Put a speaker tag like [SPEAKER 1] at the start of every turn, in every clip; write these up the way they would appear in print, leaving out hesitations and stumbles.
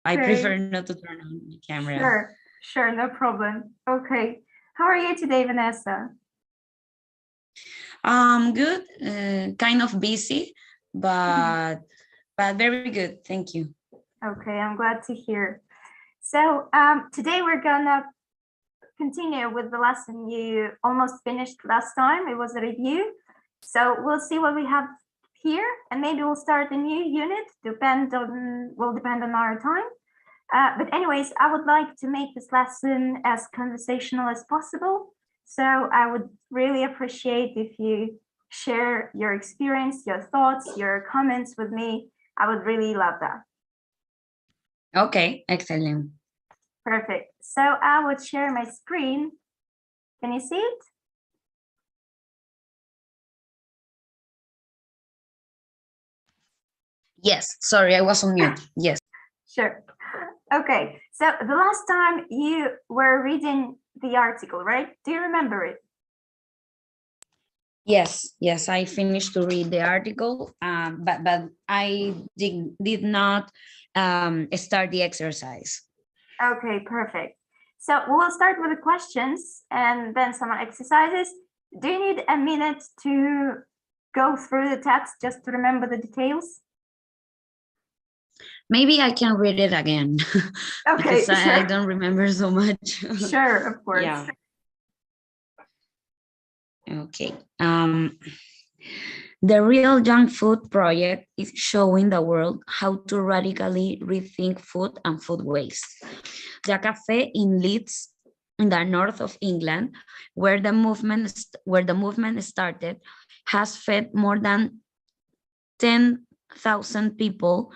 [SPEAKER 1] I prefer not to turn on the camera.
[SPEAKER 2] Sure, no problem. Okay. How are you today, Vanessa?
[SPEAKER 1] Good. Kind of busy, but very good. Thank you.
[SPEAKER 2] Okay, I'm glad to hear. So today we're gonna continue with the lesson you almost finished last time. It was a review. So we'll see what we have here, and maybe we'll start a new unit. Will depend on our time. But anyways, I would like to make this lesson as conversational as possible. So I would really appreciate if you share your experience, your thoughts, your comments with me. I would really love that.
[SPEAKER 1] Okay, excellent.
[SPEAKER 2] Perfect. So I would share my screen. Can you see it?
[SPEAKER 1] Yes, sorry, I was on mute. Yes.
[SPEAKER 2] Sure. Okay, so the last time you were reading the article, right? Do you remember it?
[SPEAKER 1] Yes, I finished to read the article, but I did not start the exercise.
[SPEAKER 2] Okay, perfect. So we'll start with the questions and then some exercises. Do you need a minute to go through the text just to remember the details?
[SPEAKER 1] Maybe I can read it again.
[SPEAKER 2] Okay,
[SPEAKER 1] because
[SPEAKER 2] sure.
[SPEAKER 1] I don't remember so much.
[SPEAKER 2] Sure, of course.
[SPEAKER 1] Yeah. Okay. The Real Junk Food Project is showing the world how to radically rethink food and food waste. The cafe in Leeds, in the north of England, where the movement started, has fed more than 10,000 people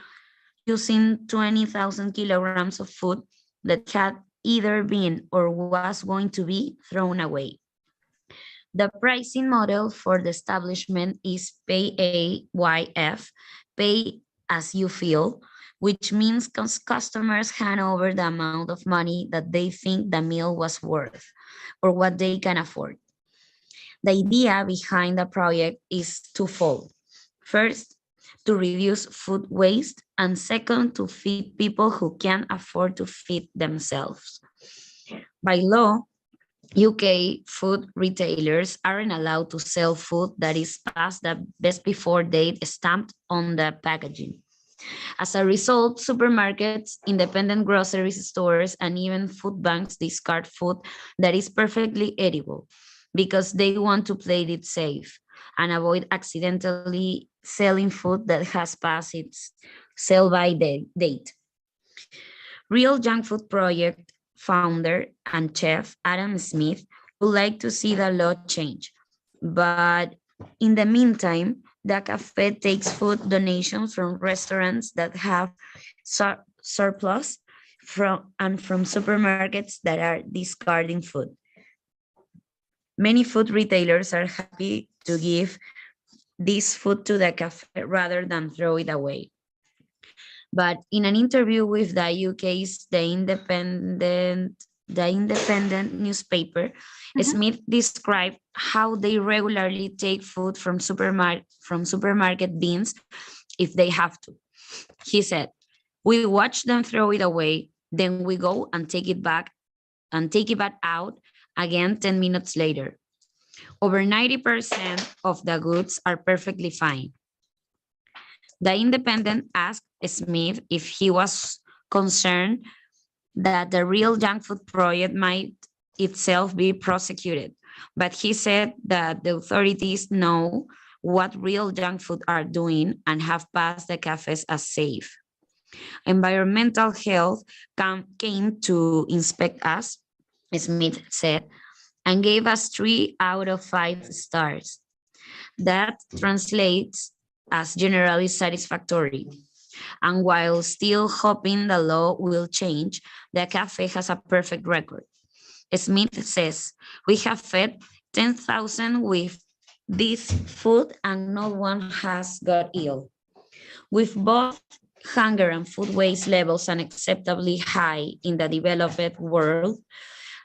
[SPEAKER 1] using 20,000 kilograms of food that had either been or was going to be thrown away. The pricing model for the establishment is PAYF, pay as you feel, which means customers hand over the amount of money that they think the meal was worth or what they can afford. The idea behind the project is twofold. First, to reduce food waste, and second, to feed people who can't afford to feed themselves. By law, UK food retailers aren't allowed to sell food that is past the best before date stamped on the packaging. As a result, supermarkets, independent grocery stores, and even food banks discard food that is perfectly edible because they want to play it safe and avoid accidentally selling food that has passed its sell-by date. Real Junk Food Project founder and chef Adam Smith would like to see the law change, but in the meantime, the cafe takes food donations from restaurants that have surplus from supermarkets that are discarding food. Many food retailers are happy to give this food to the cafe rather than throw it away. But in an interview with the UK's The Independent newspaper, Smith described how they regularly take food from supermarket bins if they have to. He said, "We watch them throw it away, then we go and take it back out again 10 minutes later. Over 90% of the goods are perfectly fine." The Independent asked Smith if he was concerned that the Real Junk Food Project might itself be prosecuted, but he said that the authorities know what real junk food are doing and have passed the cafes as safe. Environmental health came to inspect us, Smith said, and gave us 3 out of 5 stars. That translates as generally satisfactory. And while still hoping the law will change, the cafe has a perfect record. Smith says, "We have fed 10,000 with this food and no one has got ill. With both hunger and food waste levels unacceptably high in the developed world,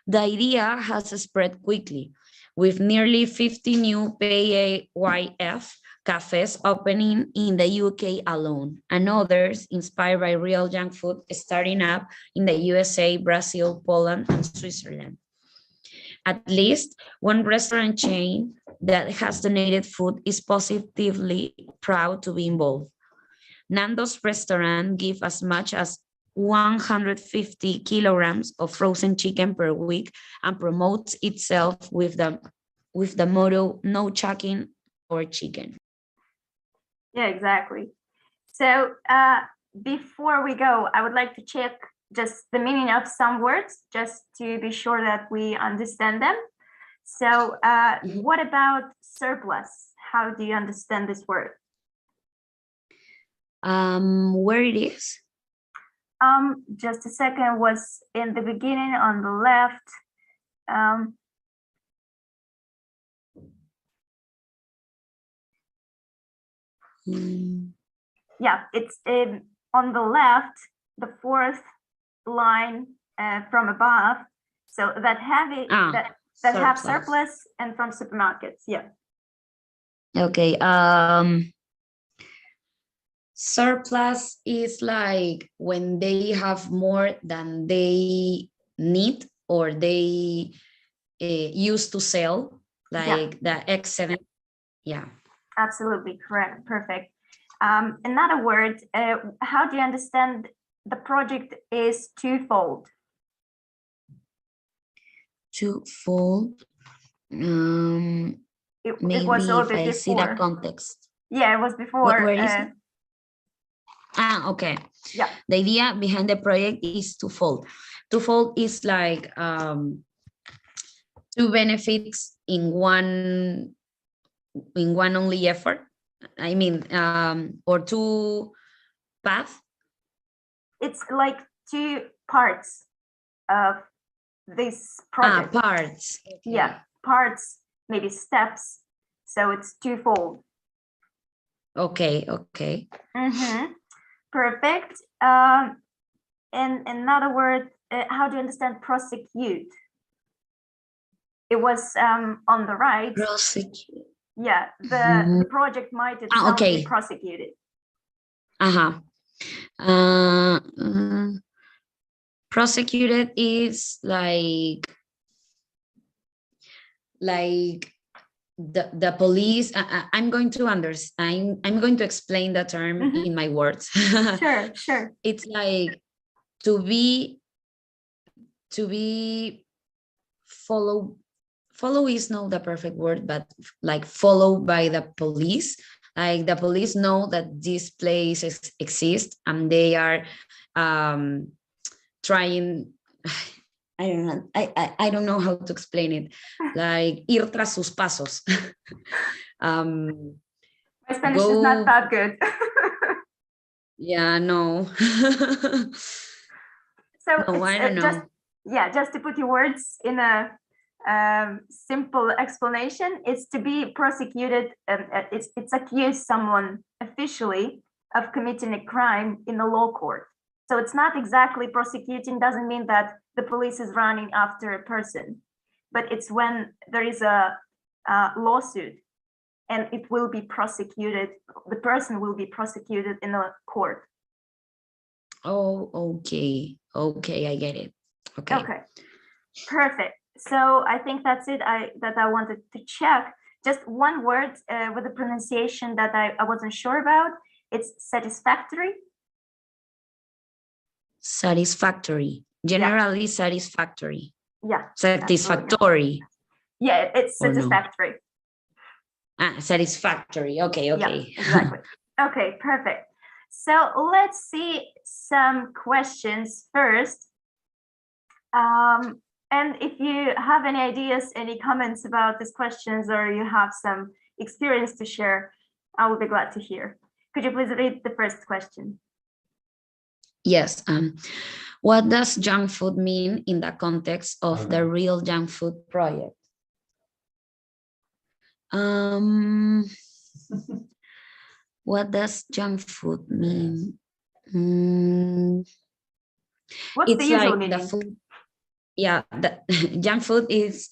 [SPEAKER 1] the idea has spread quickly, with nearly 50 new PAYF cafes opening in the UK alone, and others inspired by real junk food starting up in the USA, Brazil, Poland, and Switzerland. At least one restaurant chain that has donated food is positively proud to be involved. Nando's restaurant gives as much as 150 kilograms of frozen chicken per week and promotes itself with the motto, no chucking or chicken.
[SPEAKER 2] Yeah, exactly. So before we go, I would like to check just the meaning of some words, just to be sure that we understand them. So what about surplus? How do you understand this word?
[SPEAKER 1] Where it is?
[SPEAKER 2] Just a second, was in the beginning on the left. Yeah, it's on the left, the fourth line from above. So that have surplus and from supermarkets. Yeah.
[SPEAKER 1] Okay. Surplus is like when they have more than they need or they used to sell, like the excellent. Yeah.
[SPEAKER 2] Absolutely correct. Perfect. Another word, how do you understand the project is twofold?
[SPEAKER 1] Twofold. Maybe
[SPEAKER 2] it was
[SPEAKER 1] if I see the context.
[SPEAKER 2] Yeah, it was before.
[SPEAKER 1] Where is it? Okay.
[SPEAKER 2] Yeah.
[SPEAKER 1] The idea behind the project is twofold. Twofold is like two benefits in one only effort. I mean, or two paths.
[SPEAKER 2] It's like two parts of this project.
[SPEAKER 1] Parts. Okay.
[SPEAKER 2] Yeah, parts, maybe steps. So it's twofold.
[SPEAKER 1] Okay. Okay.
[SPEAKER 2] Perfect. And another word, how do you understand prosecute? It was on the right.
[SPEAKER 1] Prosecute.
[SPEAKER 2] Yeah, the project might itself be prosecuted.
[SPEAKER 1] Prosecuted is like the police. I'm going to understand. I'm going to explain the term in my words.
[SPEAKER 2] Sure.
[SPEAKER 1] It's like to be follow is not the perfect word, but like followed by the police. Like the police know that this place exists and they are trying. I don't know. I don't know how to explain it. Like ir tras sus pasos.
[SPEAKER 2] My Spanish is not that good.
[SPEAKER 1] Yeah, no.
[SPEAKER 2] So
[SPEAKER 1] no, I don't know.
[SPEAKER 2] Just to put your words in a simple explanation, is to be prosecuted. It's accused someone officially of committing a crime in the law court. So it's not exactly prosecuting, doesn't mean that the police is running after a person, but it's when there is a lawsuit and it will be prosecuted, the person will be prosecuted in a court.
[SPEAKER 1] Oh, okay. Okay, I get it. Okay.
[SPEAKER 2] Perfect. So I think that's it that I wanted to check. Just one word with a pronunciation that I wasn't sure about. It's satisfactory.
[SPEAKER 1] Satisfactory. Generally satisfactory.
[SPEAKER 2] Yeah.
[SPEAKER 1] Satisfactory.
[SPEAKER 2] Yeah, it's satisfactory.
[SPEAKER 1] No? Satisfactory. Okay.
[SPEAKER 2] Yeah, exactly. Okay, perfect. So let's see some questions first. And if you have any ideas, any comments about these questions, or you have some experience to share, I will be glad to hear. Could you please read the first question?
[SPEAKER 1] Yes. What does junk food mean in the context of the real junk food project? What does junk food mean?
[SPEAKER 2] What's
[SPEAKER 1] it's
[SPEAKER 2] the usual
[SPEAKER 1] like
[SPEAKER 2] meaning?
[SPEAKER 1] the food. Yeah, the junk food is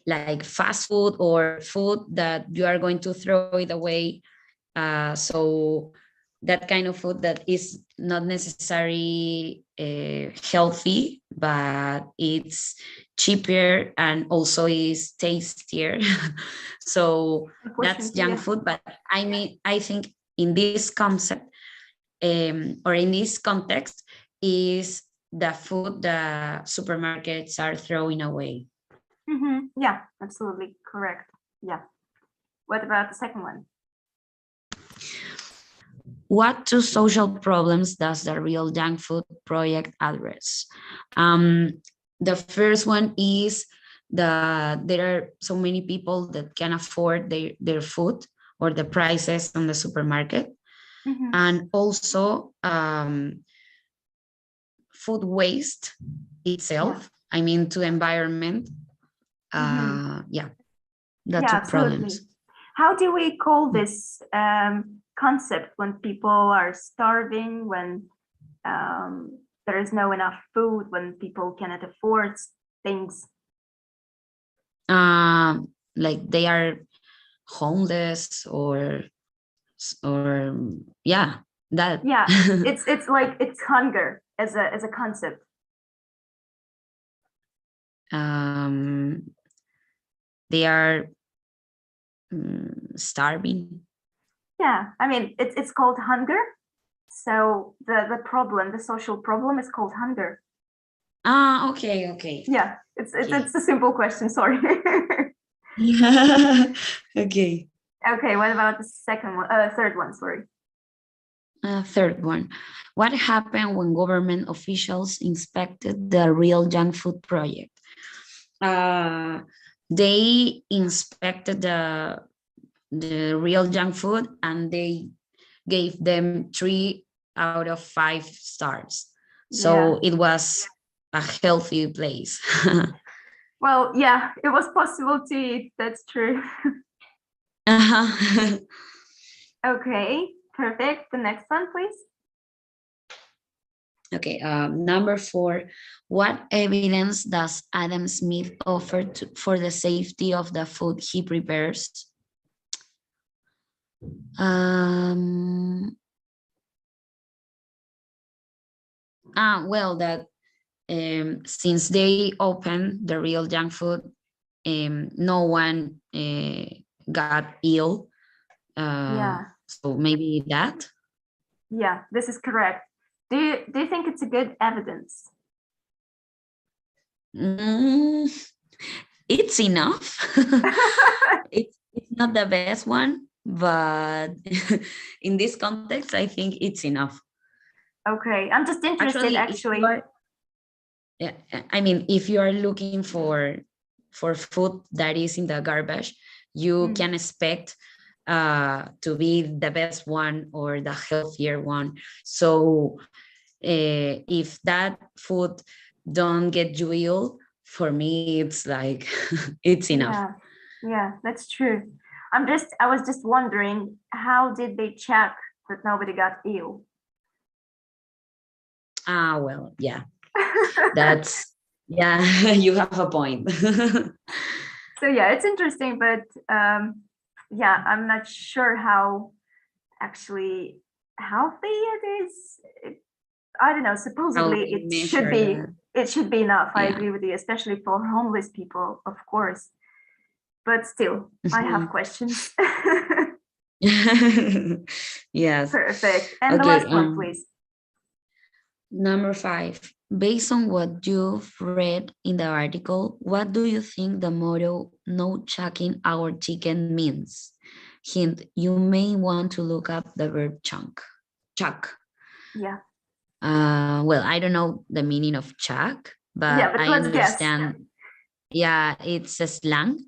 [SPEAKER 1] like fast food or food that you are going to throw it away. So that kind of food that is not necessarily healthy, but it's cheaper and also is tastier. So that's
[SPEAKER 2] Unfortunately,
[SPEAKER 1] junk
[SPEAKER 2] yeah.
[SPEAKER 1] food. But I mean, I think in this concept or in this context is the food the supermarkets are throwing away.
[SPEAKER 2] Yeah, absolutely correct. Yeah. What about the second one?
[SPEAKER 1] What two social problems does the Real Junk Food project address? The first one is there are so many people that can afford their food or the prices on the supermarket. And also food waste itself, I mean, to environment. Yeah, the
[SPEAKER 2] Yeah,
[SPEAKER 1] two
[SPEAKER 2] absolutely.
[SPEAKER 1] problems.
[SPEAKER 2] How do we call this concept when people are starving, when there is no enough food, when people cannot afford things?
[SPEAKER 1] Like they are homeless or yeah, that.
[SPEAKER 2] Yeah, it's like it's hunger as a concept.
[SPEAKER 1] They are starving.
[SPEAKER 2] Yeah, I mean it's called hunger. So the problem, the social problem is called hunger.
[SPEAKER 1] Okay.
[SPEAKER 2] Yeah, it's a simple question, sorry.
[SPEAKER 1] Okay.
[SPEAKER 2] Okay, what about the second one, third one, sorry.
[SPEAKER 1] Third one. What happened when government officials inspected the Real Junk Food project? They inspected the Real Junk Food and they gave them 3 out of 5 stars. So it was a healthy place.
[SPEAKER 2] Well, yeah, it was possible to eat, that's true. Okay, perfect. The next one, please.
[SPEAKER 1] Okay, number 4, what evidence does Adam Smith offer for the safety of the food he prepares? Well, that since they opened the Real Junk Food, no one got ill. So maybe that.
[SPEAKER 2] Yeah, this is correct. Do you think it's a good evidence?
[SPEAKER 1] It's enough. it's not the best one, but in this context, I think it's enough.
[SPEAKER 2] Okay, I'm just interested actually.
[SPEAKER 1] Yeah, I mean, if you are looking for food that is in the garbage, you can expect to be the best one or the healthier one. So if that food don't get you ill, for me, it's like, it's enough.
[SPEAKER 2] Yeah, that's true. I was just wondering, how did they check that nobody got ill?
[SPEAKER 1] Well, yeah, that's, yeah, you have a point.
[SPEAKER 2] So yeah, it's interesting, but yeah, I'm not sure how actually healthy it is. I don't know, supposedly it should be enough. I agree with you, especially for homeless people, of course. But still, I have questions.
[SPEAKER 1] Yes.
[SPEAKER 2] Perfect. And
[SPEAKER 1] Okay,
[SPEAKER 2] the last one, please.
[SPEAKER 1] Number 5, based on what you've read in the article, what do you think the motto "no chucking our chicken" means? Hint, you may want to look up the verb chuck.
[SPEAKER 2] Yeah.
[SPEAKER 1] Well, I don't know the meaning of chuck, but
[SPEAKER 2] Yeah, but
[SPEAKER 1] I
[SPEAKER 2] let's guess.
[SPEAKER 1] understand. Yeah, it's a slang.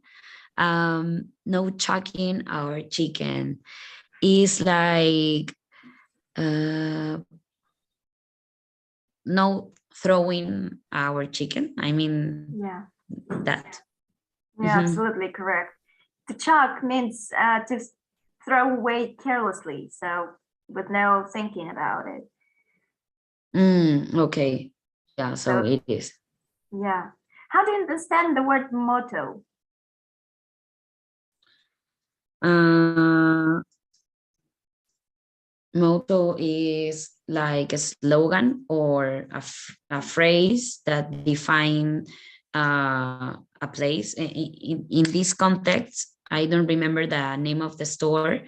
[SPEAKER 1] No chucking our chicken is like no throwing our chicken. I mean, that.
[SPEAKER 2] Yeah, absolutely correct. To chuck means to throw away carelessly, so with no thinking about it.
[SPEAKER 1] Okay. Yeah, so it is.
[SPEAKER 2] Yeah. How do you understand the word motto?
[SPEAKER 1] Motto is like a slogan or a phrase that define a place. In this context, I don't remember the name of the store,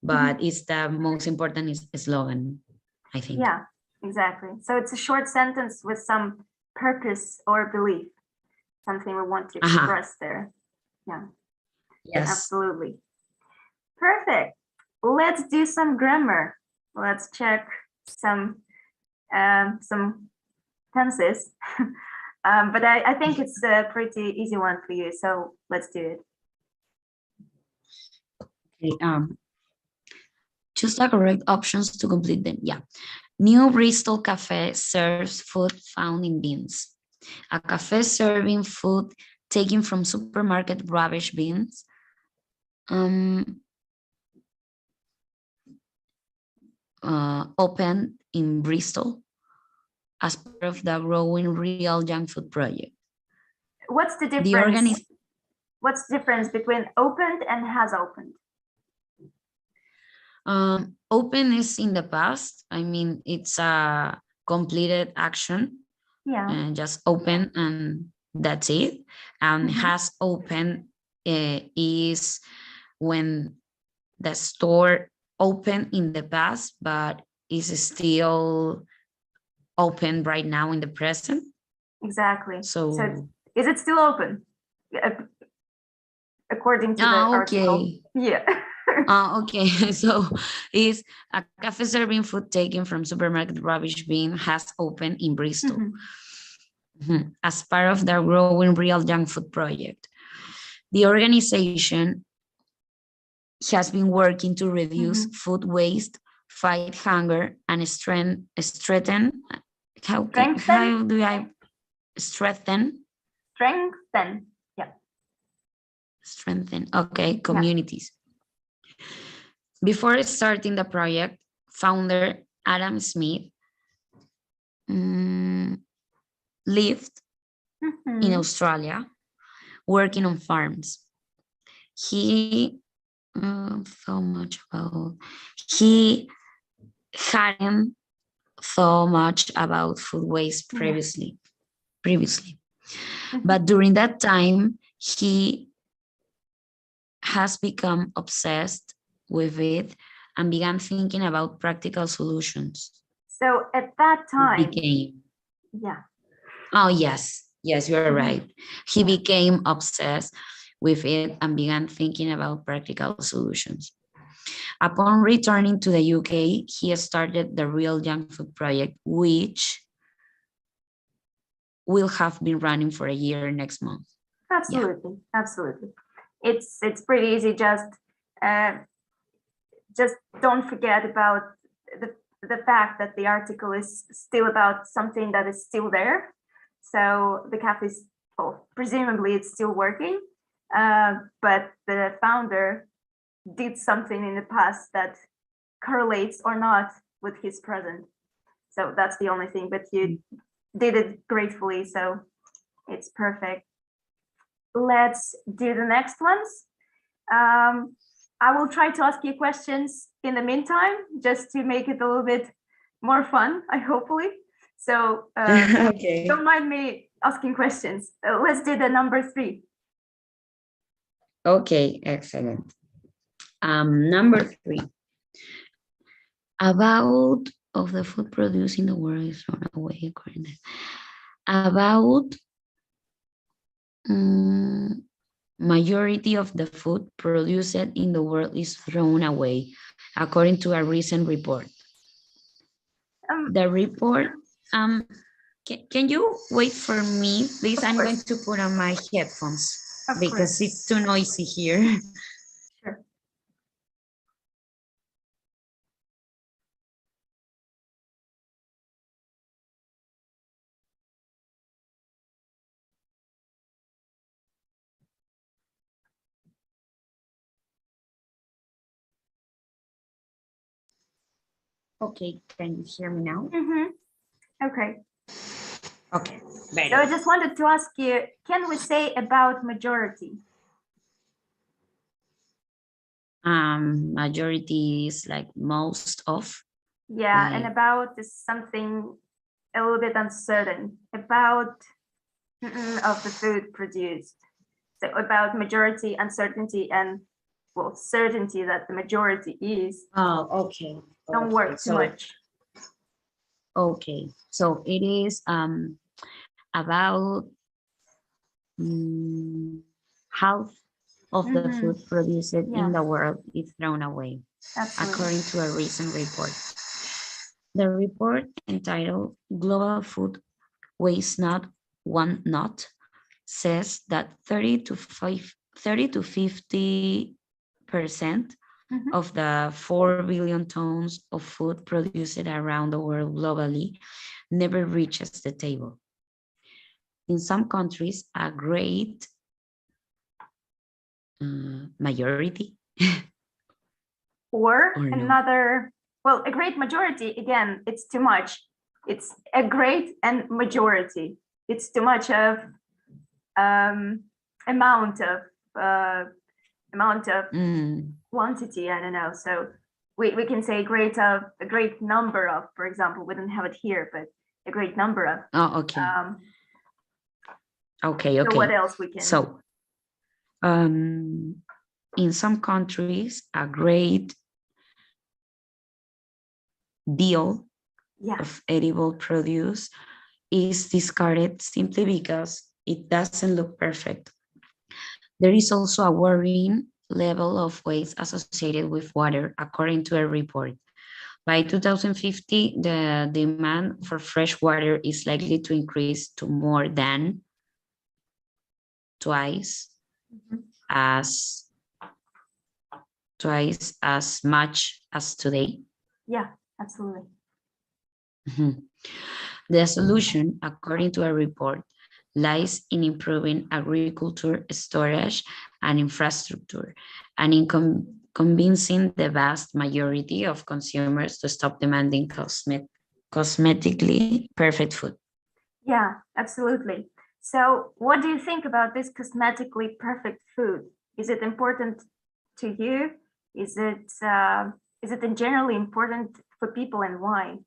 [SPEAKER 1] but it's the most important is slogan, I think.
[SPEAKER 2] Yeah, exactly. So it's a short sentence with some purpose or belief, something we want to express there. Yeah,
[SPEAKER 1] yes,
[SPEAKER 2] absolutely. Perfect. Let's do some grammar. Let's check some tenses. But I think it's a pretty easy one for you, so let's do it.
[SPEAKER 1] Okay, choose the correct options to complete them. Yeah. New Bristol Cafe serves food found in bins. A cafe serving food taken from supermarket rubbish bins. Opened in Bristol as part of the growing real junk food project.
[SPEAKER 2] What's the difference? What's the difference between opened and has opened?
[SPEAKER 1] Open is in the past. I mean, it's a completed action.
[SPEAKER 2] Yeah.
[SPEAKER 1] And just open and that's it. And has opened is when the store opened in the past, but is still open right now in the present.
[SPEAKER 2] Exactly.
[SPEAKER 1] So
[SPEAKER 2] is it still open? According to the article. Yeah.
[SPEAKER 1] Okay, so is a cafe serving food taken from supermarket rubbish bin has opened in Bristol as part of the growing real junk food project. The organization has been working to reduce food waste, fight hunger, and strengthen. How do I strengthen?
[SPEAKER 2] Strengthen. Yeah.
[SPEAKER 1] Strengthen. Okay, communities. Yeah. Before starting the project, founder Adam Smith lived in Australia, working on farms. He he hadn't thought much about food waste previously. But during that time, he has become obsessed with it and began thinking about practical solutions.
[SPEAKER 2] So at that time,
[SPEAKER 1] yeah. Oh, yes, you're right. He became obsessed with it and began thinking about practical solutions. Upon returning to the UK, he started the Real Junk Food Project, which will have been running for a year next month.
[SPEAKER 2] Absolutely, absolutely. It's pretty easy. Just don't forget about the fact that the article is still about something that is still there. So the cafe is, well, presumably it's still working, but the founder did something in the past that correlates or not with his present. So that's the only thing, but you did it gratefully, so it's perfect. Let's do the next ones. I will try to ask you questions in the meantime, just to make it a little bit more fun, hopefully. So okay. Don't mind me asking questions. Let's do the number 3.
[SPEAKER 1] Okay, excellent. Number 3. About of the food produced in the world is thrown away according to about majority of the food produced in the world is thrown away, according to a recent report. The report, can you wait for me, please? I'm going to put on my headphones because it's too noisy here.
[SPEAKER 2] Sure.
[SPEAKER 1] Okay, can you hear me now?
[SPEAKER 2] Okay.
[SPEAKER 1] Okay, better.
[SPEAKER 2] So I just wanted to ask you, can we say about majority?
[SPEAKER 1] Majority is like most of.
[SPEAKER 2] Yeah, and
[SPEAKER 1] Like,
[SPEAKER 2] about is something a little bit uncertain about of the food produced. So about majority, uncertainty, and well, certainty that the majority is.
[SPEAKER 1] oh, okay.
[SPEAKER 2] Don't work too much.
[SPEAKER 1] Okay, so it is about half of the food produced in the world is thrown away, according to a recent report. The report entitled Global Food Waste Not One Not says that 30 to 50% of the 4 billion tons of food produced around the world globally never reaches the table. In some countries, a great majority
[SPEAKER 2] or
[SPEAKER 1] no?
[SPEAKER 2] another, well, a great majority, again, it's too much. It's a great and majority. It's too much of amount of quantity, I don't know. So we can say a great number of, for example, we don't have it here, but a great number of.
[SPEAKER 1] Oh, okay. Okay.
[SPEAKER 2] So what else we can?
[SPEAKER 1] So in some countries, a great deal of edible produce is discarded simply because it doesn't look perfect. There is also a worrying level of waste associated with water, according to a report. By 2050, the demand for fresh water is likely to increase to more than twice as much as today.
[SPEAKER 2] Yeah, absolutely.
[SPEAKER 1] The solution, according to a report, lies in improving agriculture, storage, and infrastructure, and in convincing the vast majority of consumers to stop demanding cosmetically perfect food. Yeah, absolutely. So what do you think about this cosmetically perfect food? Is it important to you? Is it in generally important for people, and why?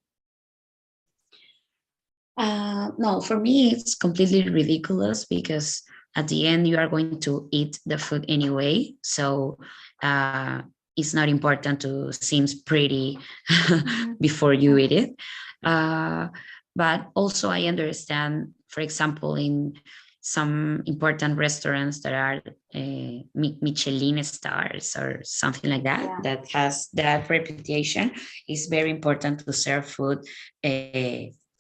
[SPEAKER 1] No, for me, it's completely ridiculous because at the end you are going to eat the food anyway. So it's not important to seem pretty before you eat it. But also I understand, for example, in some important restaurants that are Michelin stars or something like that, that has that reputation, it's very important to serve food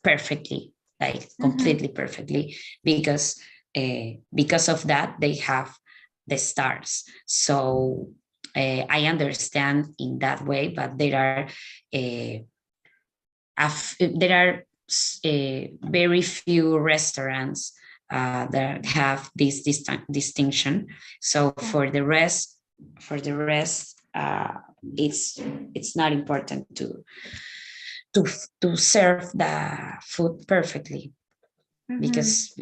[SPEAKER 1] perfectly, like completely perfectly, because of that they have the stars. So I understand in that way, but there are very few restaurants that have this distinction. So for the rest, it's not important to serve the food perfectly, because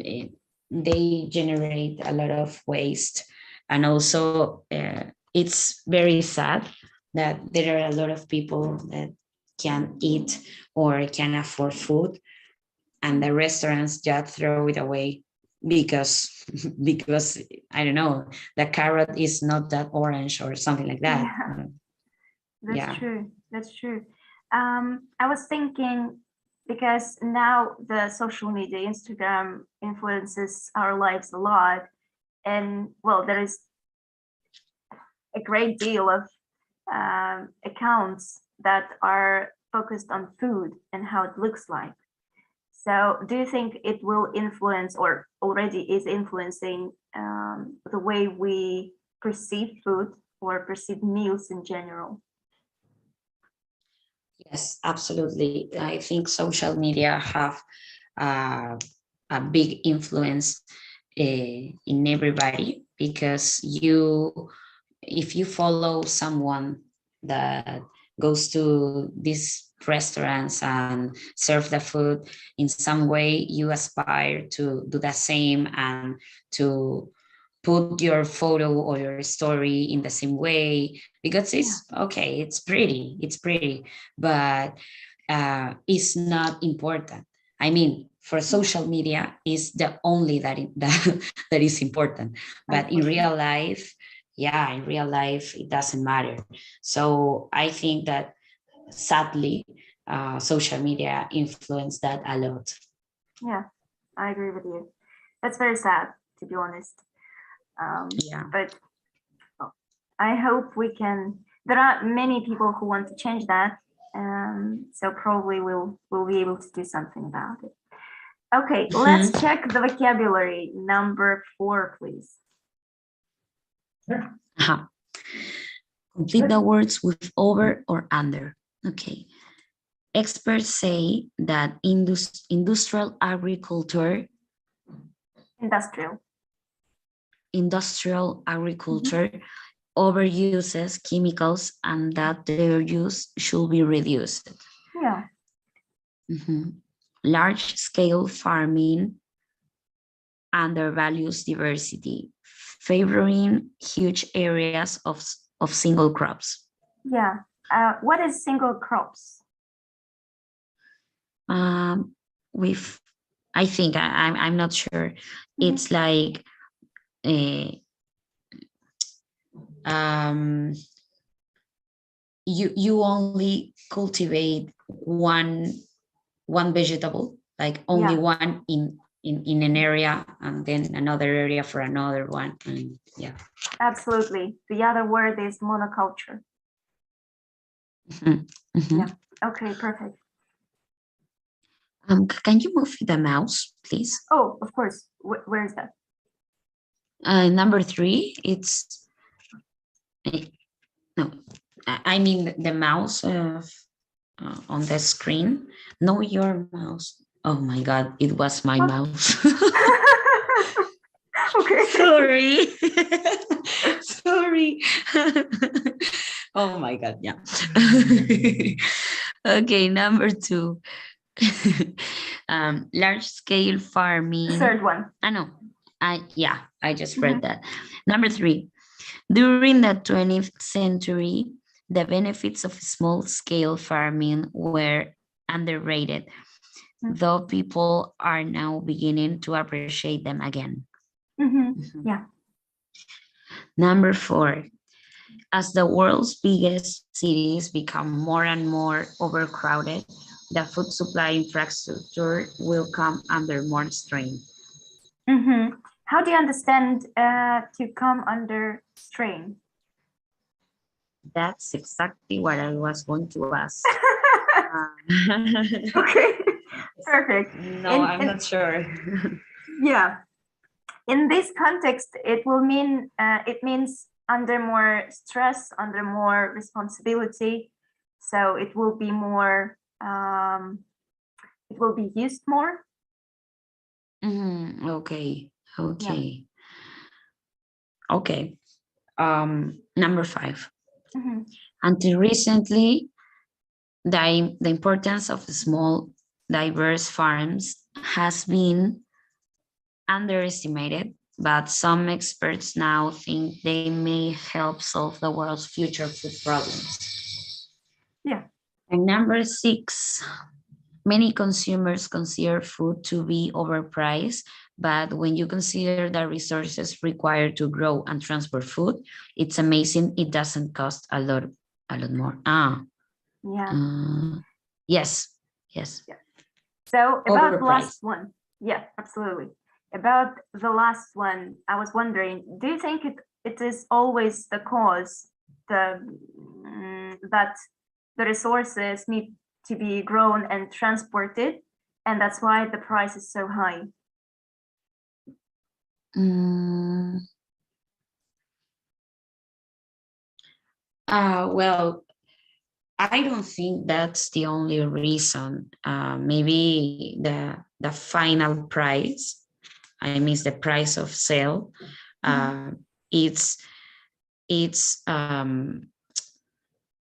[SPEAKER 1] they generate a lot of waste. And also it's very sad that there are a lot of people that can eat or can afford food, and the restaurants just throw it away because I don't know, the carrot is not that orange or something like that.
[SPEAKER 2] That's true. I was thinking, because now the social media, Instagram, influences our lives a lot, and well, there is a great deal of accounts that are focused on food and how it looks like. So do you think it will influence, or already is influencing, the way we perceive food or perceive meals in general? Yes, absolutely. I think social media have a big influence in everybody, because if you follow someone that goes to these restaurants and serve the food, in some way you aspire to do the same and to
[SPEAKER 1] put your photo or your story in the same way, because it's okay, it's pretty, but it's not important. I mean, for social media is the only that is important, but in real life, in real life it doesn't matter. So I think that sadly social media influenced that a lot.
[SPEAKER 2] Yeah, I agree with you. That's very sad, to be honest. But I hope we can. There are many people who want to change that, so probably we'll be able to do something about it. Okay, let's check the vocabulary. Number 4, please.
[SPEAKER 1] Complete the words with over or under. Okay. Experts say that industrial agriculture overuses chemicals and that their use should be reduced.
[SPEAKER 2] Yeah.
[SPEAKER 1] Large-scale farming undervalues diversity, favoring huge areas of single crops.
[SPEAKER 2] Yeah. What is single crops?
[SPEAKER 1] I think I'm not sure. It's like you only cultivate one vegetable, like only one in an area, and then another area for another one. And yeah,
[SPEAKER 2] absolutely. The other word is monoculture. Yeah. Okay, perfect.
[SPEAKER 1] Can you move the mouse, please?
[SPEAKER 2] Oh, of course. Where is that?
[SPEAKER 1] Number 3, it's no, I mean the mouse on the screen. No, your mouse. Oh my God, it was my mouse.
[SPEAKER 2] Okay.
[SPEAKER 1] Sorry. Sorry. Oh my God, yeah. Okay, number 2. Large-scale farming.
[SPEAKER 2] Third one.
[SPEAKER 1] I just read that. Number 3. During the 20th century, the benefits of small-scale farming were underrated, though people are now beginning to appreciate them again.
[SPEAKER 2] Yeah.
[SPEAKER 1] Number 4. As the world's biggest cities become more and more overcrowded, the food supply infrastructure will come under more strain.
[SPEAKER 2] How do you understand to come under strain?
[SPEAKER 1] That's exactly what I was going to ask.
[SPEAKER 2] Okay, perfect.
[SPEAKER 1] No, I'm not sure.
[SPEAKER 2] Yeah. In this context, it will mean, it means under more stress, under more responsibility. So it will be more, it will be used more.
[SPEAKER 1] Okay. Okay. Number 5. Until recently, the importance of small, diverse farms has been underestimated, but some experts now think they may help solve the world's future food problems.
[SPEAKER 2] Yeah.
[SPEAKER 1] And number 6, many consumers consider food to be overpriced, but when you consider the resources required to grow and transport food, it's amazing it doesn't cost a lot more. Yes.
[SPEAKER 2] Yeah. So about the last one. Yeah, absolutely. About the last one, I was wondering, do you think it is always the cause that the resources need to be grown and transported, and that's why the price is so high?
[SPEAKER 1] Well, I don't think that's the only reason. Maybe the final price, I mean the price of sale, it's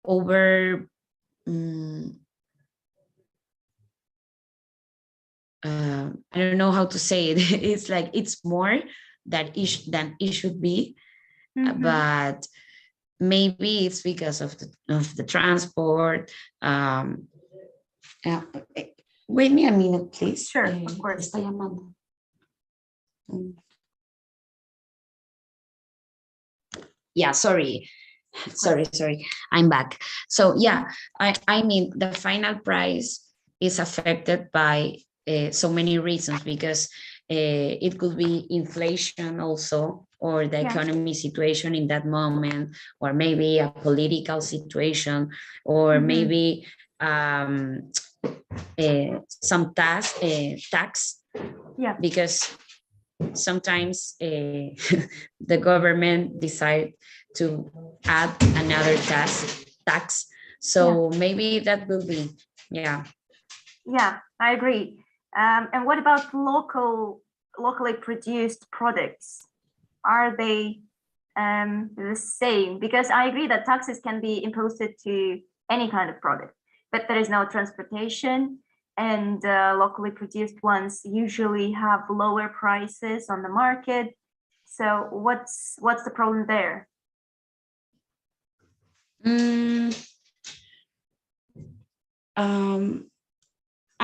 [SPEAKER 1] over. I don't know how to say it. It's like it's more than it should be.
[SPEAKER 2] Mhm.
[SPEAKER 1] But maybe it's because of the transport. Wait me a minute, please.
[SPEAKER 2] Sure, of course.
[SPEAKER 1] Está llamando. Yeah, sorry. I'm back. So yeah, I mean, the final price is affected by so many reasons, because it could be inflation also, or the
[SPEAKER 2] Yeah.
[SPEAKER 1] economy situation in that moment, or maybe a political situation, or
[SPEAKER 2] Mhm.
[SPEAKER 1] maybe some tax,
[SPEAKER 2] Yeah.
[SPEAKER 1] because sometimes the government decide to add another tax. So maybe that will be, yeah.
[SPEAKER 2] Yeah, I agree. And what about locally produced products? Are they the same? Because I agree that taxes can be imposed to any kind of product, but there is no transportation, and locally produced ones usually have lower prices on the market. So what's the problem there?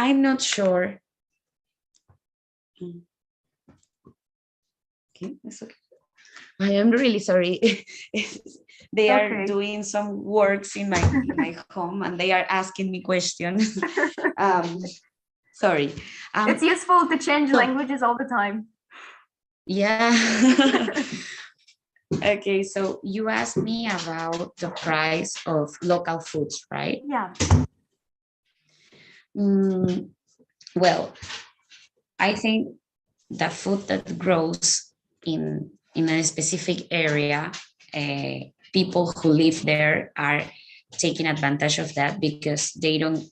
[SPEAKER 1] I'm not sure. Okay, that's okay. I am really sorry. They are doing some works in my home, and they are asking me questions. Sorry.
[SPEAKER 2] It's useful to change languages all the time.
[SPEAKER 1] Yeah. Okay, so you asked me about the price of local foods, right?
[SPEAKER 2] Yeah.
[SPEAKER 1] Well, I think the food that grows in a specific area, people who live there are taking advantage of that, because they don't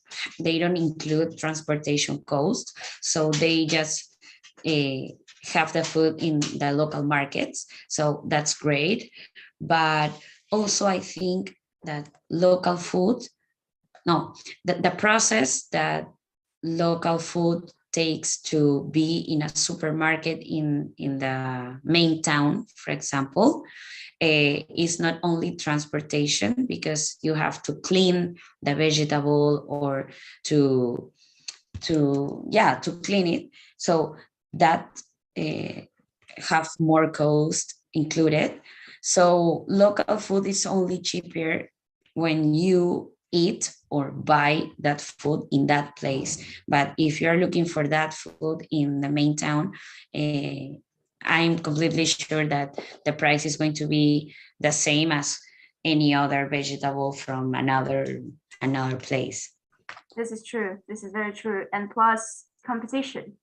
[SPEAKER 1] include transportation cost, so they just have the food in the local markets. So that's great. But also I think that local food, no, the process that local food takes to be in a supermarket in the main town, for example, is not only transportation, because you have to clean the vegetable, or to clean it. So that have more cost included. So local food is only cheaper when you eat or buy that food in that place. But if you're looking for that food in the main town, I'm completely sure that the price is going to be the same as any other vegetable from another place.
[SPEAKER 2] This is true. This is very true. And plus competition.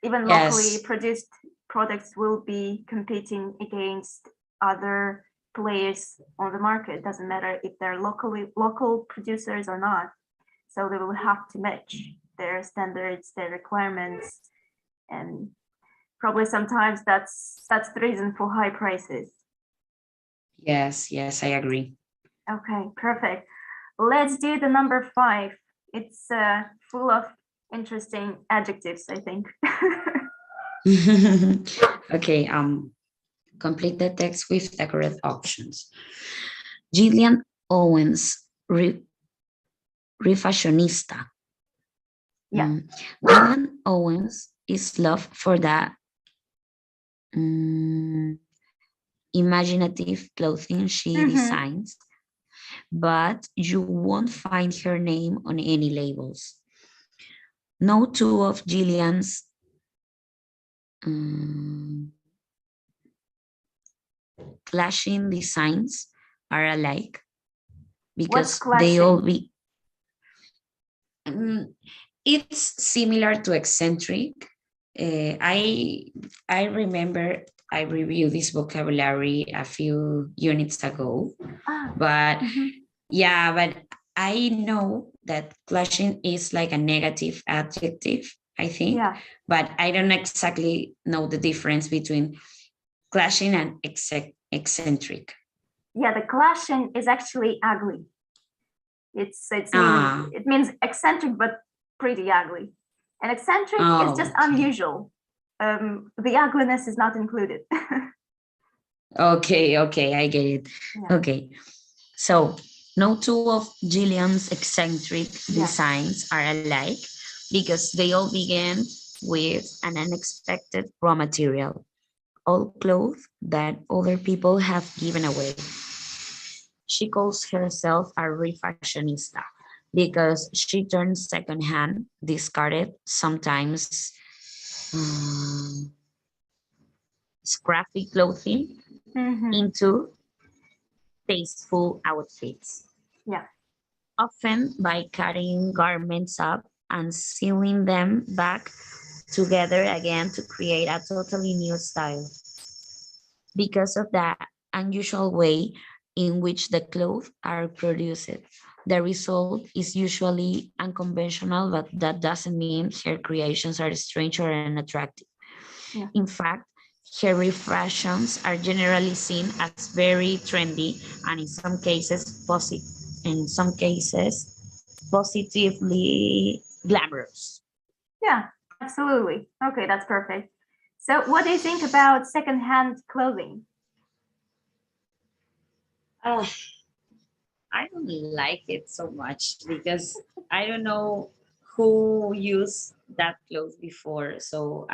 [SPEAKER 2] Even
[SPEAKER 1] Yes.
[SPEAKER 2] locally produced products will be competing against other players on the market. Doesn't matter if they're local producers or not. So they will have to match their standards, their requirements, and probably sometimes that's the reason for high prices.
[SPEAKER 1] Yes, I agree.
[SPEAKER 2] Okay, perfect. Let's do the number 5. It's full of interesting adjectives, I think.
[SPEAKER 1] Okay, complete the text with the correct options. Gillian Owens, refashionista.
[SPEAKER 2] Yeah.
[SPEAKER 1] Gillian Owens is loved for the imaginative clothing she designs, but you won't find her name on any labels. No two of Gillian's clashing designs are alike, because they all be it's similar to eccentric. I remember I reviewed this vocabulary a few units ago, but yeah, but I know that clashing is like a negative adjective, I think, but I don't exactly know the difference between clashing and eccentric.
[SPEAKER 2] Yeah, the clashing is actually ugly. It means eccentric, but pretty ugly. And eccentric is just unusual. the ugliness is not included.
[SPEAKER 1] Okay, I get it.
[SPEAKER 2] Yeah.
[SPEAKER 1] Okay, so no two of Gillian's eccentric designs are alike because they all begin with an unexpected raw material, all clothes that other people have given away. She calls herself a refashionista because she turns secondhand, discarded, sometimes scruffy clothing into tasteful outfits.
[SPEAKER 2] Yeah.
[SPEAKER 1] Often by cutting garments up and sewing them back together again to create a totally new style. Because of the unusual way in which the clothes are produced, the result is usually unconventional, but that doesn't mean her creations are strange or unattractive.
[SPEAKER 2] Yeah.
[SPEAKER 1] In fact, her refractions are generally seen as very trendy and in some cases positively glamorous.
[SPEAKER 2] Yeah, absolutely. Okay, that's perfect. So what do you think about secondhand clothing?
[SPEAKER 1] I don't like it so much because I don't know who used that clothes before. So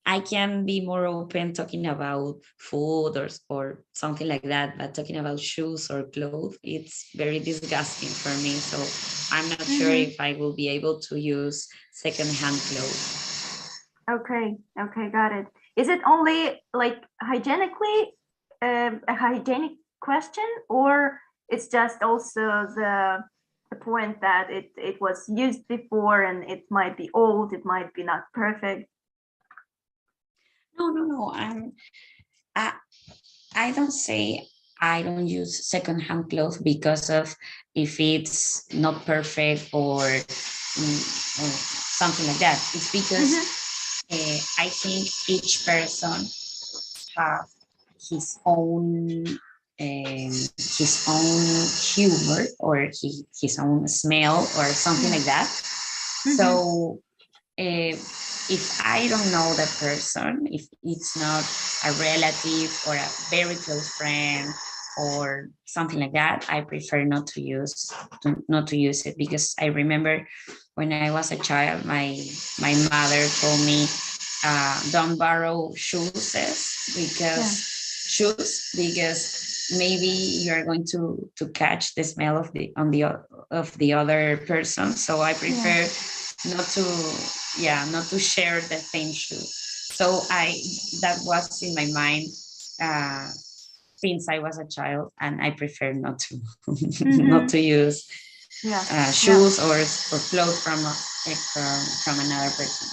[SPEAKER 1] I can be more open talking about food or something like that, but talking about shoes or clothes, it's very disgusting for me. So I'm not sure if I will be able to use secondhand clothes.
[SPEAKER 2] Okay, got it. Is it only like hygienically a hygienic question, or it's just also the point that it was used before and it might be old, it might be not perfect?
[SPEAKER 1] No. I don't say I don't use secondhand clothes because of if it's not perfect or something like that. It's because I think each person have his own humor or his own smell or something like that. So if I don't know the person, if it's not a relative or a very close friend or something like that, I prefer not to use it because I remember when I was a child, my mother told me don't borrow shoes because maybe you are going to catch the smell of the other person. So I prefer not to share the same shoe. So that was in my mind since I was a child, and I prefer not to not to use shoes or clothes from another person.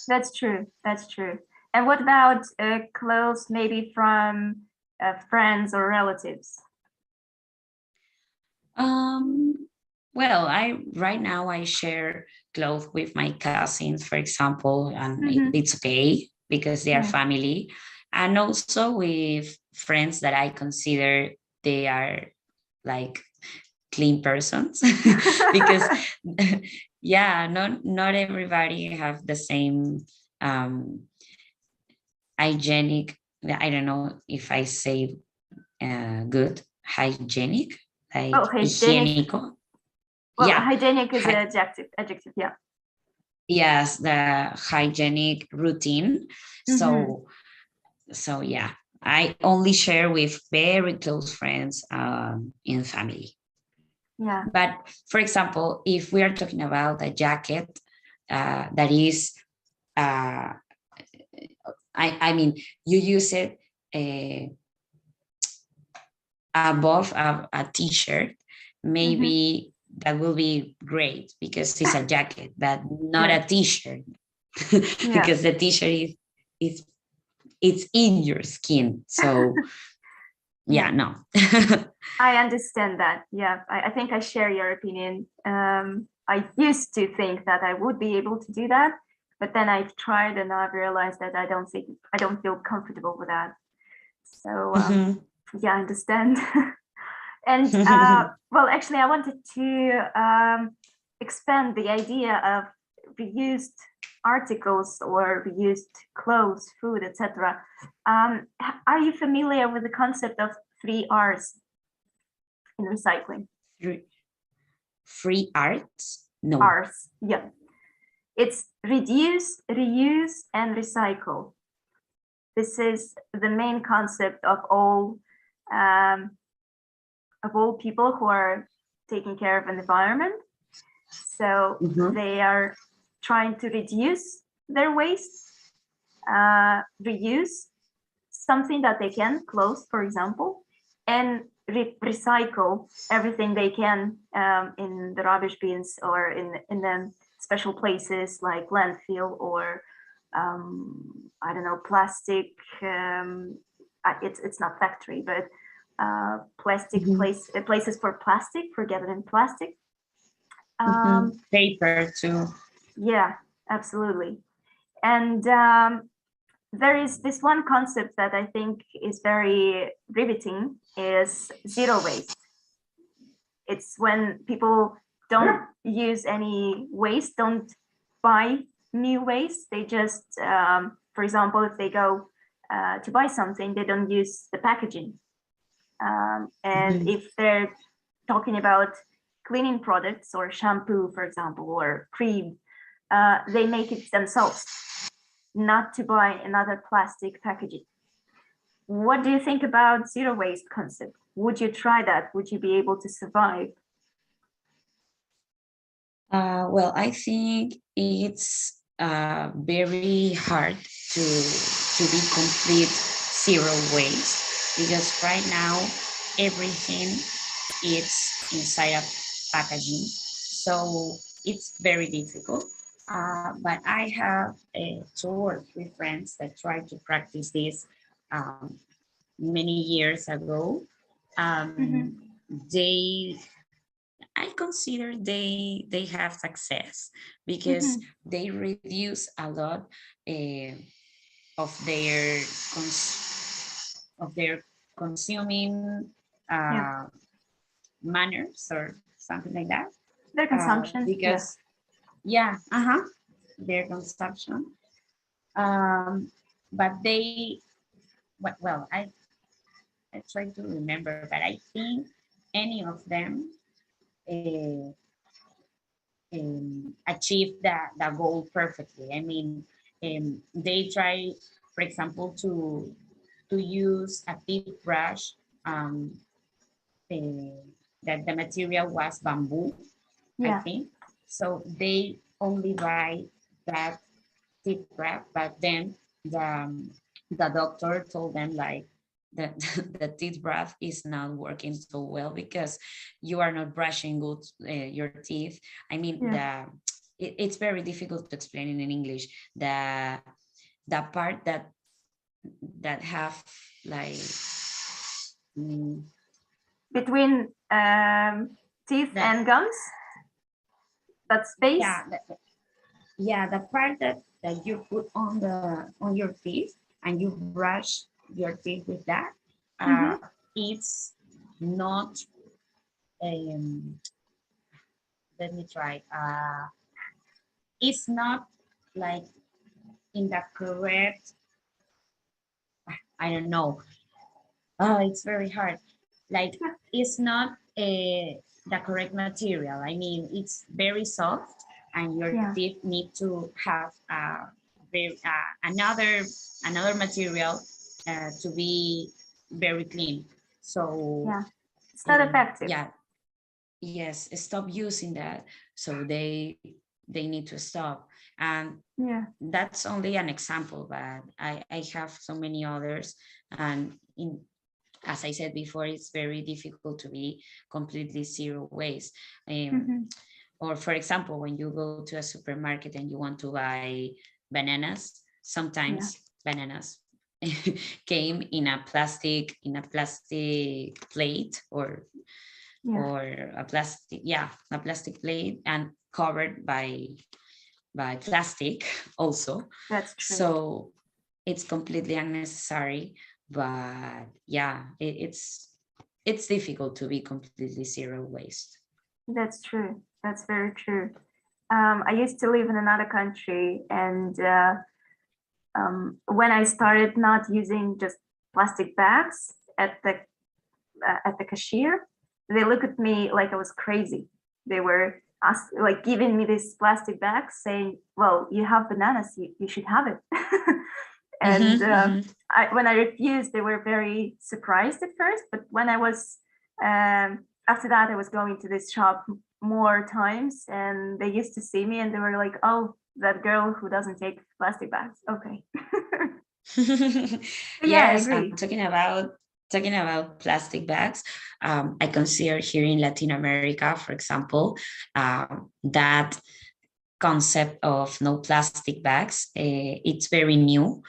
[SPEAKER 2] That's true. And what about clothes maybe from friends or relatives?
[SPEAKER 1] Well, right now I share clothes with my cousins, for example, and it's okay because they are family, and also with friends that I consider they are like clean persons because not everybody have the same hygienic. I don't know if I say good hygienic, like higiénico.
[SPEAKER 2] Well, hygienic is an adjective, yeah.
[SPEAKER 1] Yes, the hygienic routine. So yeah, I only share with very close friends in family.
[SPEAKER 2] Yeah.
[SPEAKER 1] But for example, if we are talking about a jacket that is, I mean, you use it above a t-shirt, maybe that will be great because it's a jacket, but not a t-shirt because the t-shirt is it's in your skin. So no.
[SPEAKER 2] I understand that. Yeah, I think I share your opinion. I used to think that I would be able to do that, but then I tried and I've realized that I don't feel comfortable with that. So yeah, I understand. And well, actually, I wanted to expand the idea of reused articles or reused clothes, food, etc. Are you familiar with the concept of 3 R's in recycling?
[SPEAKER 1] Free arts? No.
[SPEAKER 2] R's, yeah. It's reduce, reuse, and recycle. This is the main concept of all people who are taking care of an environment. So they are trying to reduce their waste, reuse something that they can, clothes, for example, and recycle everything they can in the rubbish bins or in the special places like landfill or I don't know, plastic. It's not factory, but plastic places for plastic, for gathering plastic.
[SPEAKER 1] Paper too.
[SPEAKER 2] Yeah, absolutely. And there is this one concept that I think is very riveting, is zero waste. It's when people don't use any waste, don't buy new waste. They just, for example, if they go to buy something, they don't use the packaging. And if they're talking about cleaning products or shampoo, for example, or cream, they make it themselves, not to buy another plastic packaging. What do you think about zero waste concept? Would you try that? Would you be able to survive?
[SPEAKER 1] Well, I think it's very hard to be complete zero waste, because right now everything is inside of packaging, so it's very difficult. But I have 2 or 3 friends that tried to practice this many years ago. I consider they have success, because they reduce a lot of their consuming manners or something like that.
[SPEAKER 2] Their consumption,
[SPEAKER 1] because their consumption. But they, well, I try to remember, but I think any of them achieve the goal perfectly. I mean, they try, for example, to use a tip brush that the material was bamboo, I think. So they only buy that tip brush, but then the doctor told them, like, that the teeth brush is not working so well because you are not brushing good your teeth. I mean, it's very difficult to explain in English. The part that have like
[SPEAKER 2] between teeth and gums, that space.
[SPEAKER 1] The part that you put on your teeth and you brush your teeth with that. It's not. Let me try. It's not like in the correct. I don't know. It's very hard. Like, it's not the correct material. I mean, it's very soft, and your teeth need to have another material to be very clean. So
[SPEAKER 2] it's not effective.
[SPEAKER 1] Yes, stop using that. So they need to stop. And that's only an example, but I have so many others. And as I said before, it's very difficult to be completely zero waste. Or, for example, when you go to a supermarket and you want to buy bananas, sometimes bananas came in a plastic plate or a plastic plate and covered by plastic also.
[SPEAKER 2] That's true.
[SPEAKER 1] So it's completely unnecessary. But it's difficult to be completely zero waste.
[SPEAKER 2] That's true. That's very true. I used to live in another country, and when I started not using just plastic bags at the cashier, they looked at me like I was crazy. They were like giving me this plastic bag, saying, "Well, you have bananas, you should have it." And when I refused, they were very surprised at first. But when I was after that, I was going to this shop more times, and they used to see me, and they were like, "Oh, that girl who doesn't take plastic bags." Okay. Yeah, I
[SPEAKER 1] Yes,
[SPEAKER 2] agree.
[SPEAKER 1] talking about plastic bags. I consider here in Latin America, for example, that concept of no plastic bags, it's very new.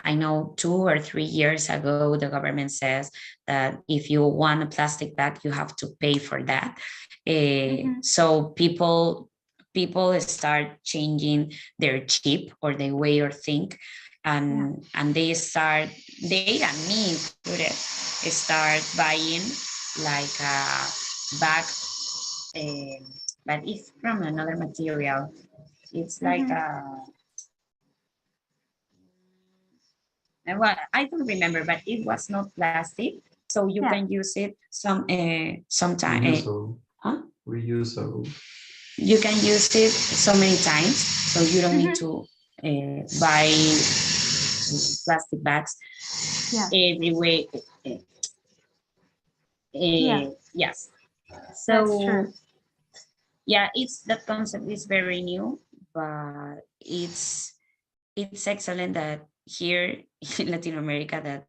[SPEAKER 1] I know 2 or 3 years ago, the government says that if you want a plastic bag, you have to pay for that. So people start changing their chip or their way of think, and they and me included, start buying like a bag, but it's from another material. It's like well, I don't remember, but it was not plastic, so you can use it sometime.
[SPEAKER 3] Reusable.
[SPEAKER 1] You can use it so many times, so you don't need to buy plastic bags every way. Yes. So
[SPEAKER 2] That's true.
[SPEAKER 1] yeah, that concept is very new, but it's excellent that here in Latin America that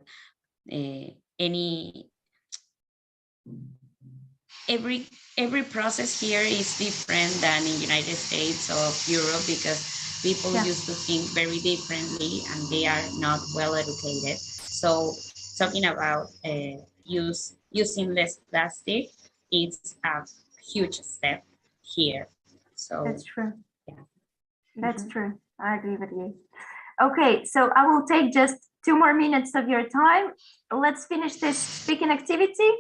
[SPEAKER 1] every process here is different than in United States or Europe, because people used to think very differently and they are not well educated. So talking about using less plastic, it's a huge step here. So
[SPEAKER 2] that's true.
[SPEAKER 1] Yeah.
[SPEAKER 2] That's true. I agree with you. Okay, so I will take just 2 more minutes of your time. Let's finish this speaking activity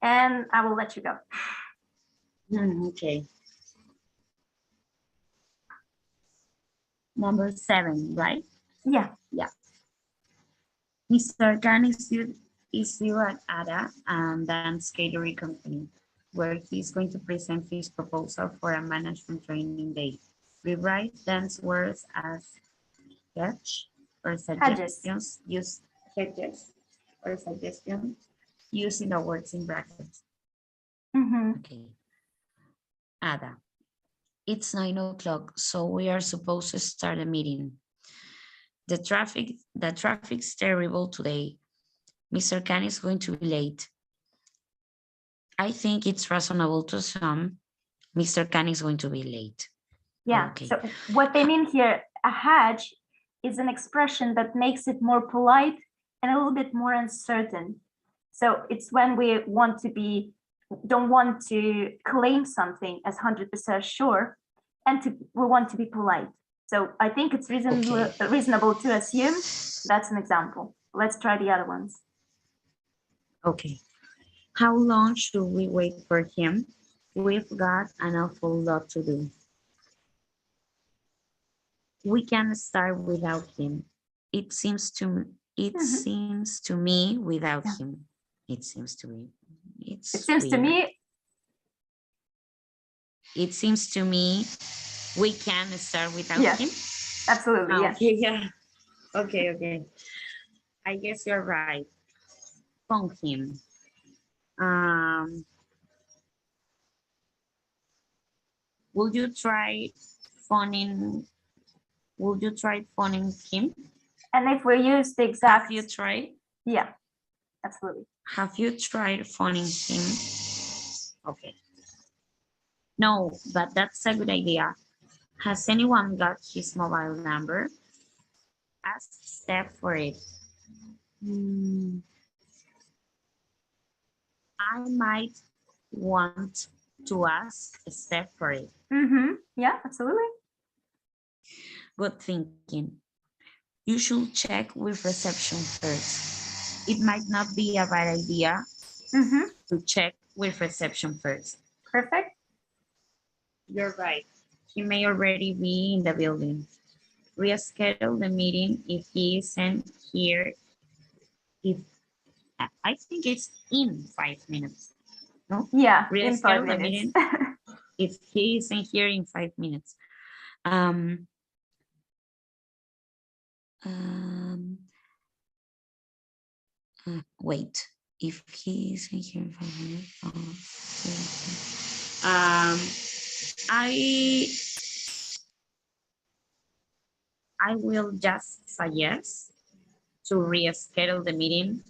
[SPEAKER 2] and I will let you go.
[SPEAKER 1] Okay. Number 7, right?
[SPEAKER 2] Yeah.
[SPEAKER 1] Mr. Khan is still at ADA and Dance Catering Company, where he's going to present his proposal for a management training day. Rewrite dance words as sketch or suggestions. Use sketches or suggestions using the words in brackets. Okay. Ada, it's 9 o'clock, so we are supposed to start a meeting. The traffic's terrible today. Mr. Khan is going to be late. I think it's reasonable to assume Mr. Khan is going to be late.
[SPEAKER 2] Yeah, okay. So what they mean here, a hedge is an expression that makes it more polite and a little bit more uncertain. So it's when we don't want to claim something as 100% sure, and we want to be polite. So I think it's reasonable to assume that's an example. Let's try the other ones.
[SPEAKER 1] Okay. How long should we wait for him? We've got an awful lot to do. We can start without him. It seems to me without him. It seems to me. It seems to me we can start without him.
[SPEAKER 2] Absolutely.
[SPEAKER 1] Okay, yeah. Okay. I guess you're right. Phone him. Would you try phoning him?
[SPEAKER 2] And if we use the exact...
[SPEAKER 1] Have you tried?
[SPEAKER 2] Yeah, absolutely.
[SPEAKER 1] Have you tried phoning him? Okay. No, but that's a good idea. Has anyone got his mobile number? Ask Steph for it. I might want to ask Steph for it.
[SPEAKER 2] Yeah, absolutely.
[SPEAKER 1] Good thinking. You should check with reception first. It might not be a bad idea to check with reception first.
[SPEAKER 2] Perfect.
[SPEAKER 1] You're right. He may already be in the building. Reschedule the meeting if he isn't here. I think it's in 5 minutes. No?
[SPEAKER 2] Yeah, in 5
[SPEAKER 1] Reschedule the
[SPEAKER 2] minutes.
[SPEAKER 1] meeting if he isn't here in 5 minutes. Wait, if he isn't here in 5 minutes. I will just suggest to reschedule the meeting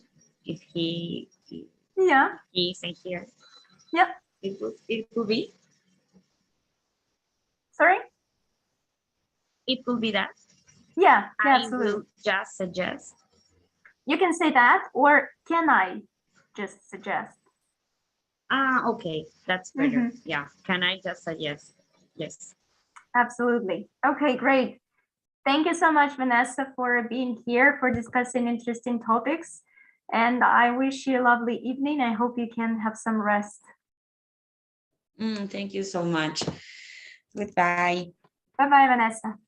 [SPEAKER 1] if he isn't here.
[SPEAKER 2] Yep.
[SPEAKER 1] It could be.
[SPEAKER 2] Sorry?
[SPEAKER 1] It could be that.
[SPEAKER 2] Yeah,
[SPEAKER 1] I
[SPEAKER 2] absolutely.
[SPEAKER 1] will just suggest.
[SPEAKER 2] You can say that, or can I just suggest?
[SPEAKER 1] Okay, that's better. Yeah, can I just suggest? Yes.
[SPEAKER 2] Absolutely. Okay, great. Thank you so much, Vanessa, for being here, for discussing interesting topics. And I wish you a lovely evening. I hope you can have some rest.
[SPEAKER 1] Thank you so much. Goodbye.
[SPEAKER 2] Bye-bye, Vanessa.